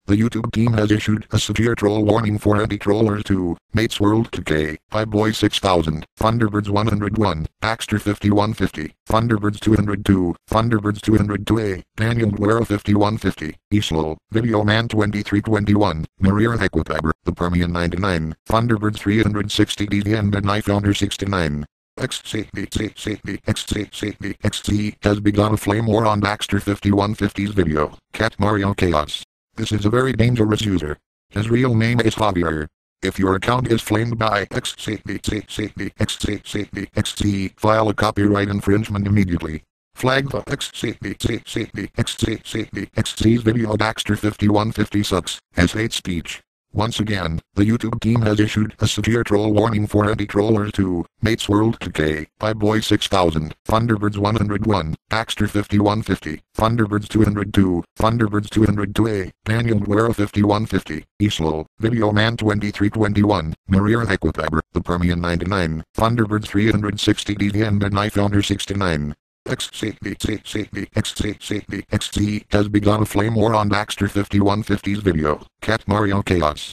The YouTube team has issued a severe troll warning for anti-trollers to Mates World 2K, Pipeboy 6000, Thunderbirds 101, Baxter 5150, Thunderbirds 202, Thunderbirds 202A, Daniel Guerrero 5150, Islo, Videoman 2321, Maria Equipaber, The Permian 99, Thunderbirds 360 DDN and Knife Owner 69. XC has begun a flame war on Baxter 5150's video, Cat Mario Chaos. This is a very dangerous user. His real name is Javier. If your account is flamed by XC, file a copyright infringement immediately. Flag the XC's video. Baxter 5150 sucks, as hate speech. Once again, the YouTube team has issued a severe troll warning for anti-trollers to Mates World 2K, Pipeboy 6000, Thunderbirds 101, Baxter 5150, Thunderbirds 202, Thunderbirds 202A, Daniel Guerrero 5150, Islo, Videoman 2321, Maria Equipaber, The Permian 99, Thunderbirds 360 DDN and Knife Owner 69. XC has begun a flame war on Baxter 5150's video, Cat Mario Chaos.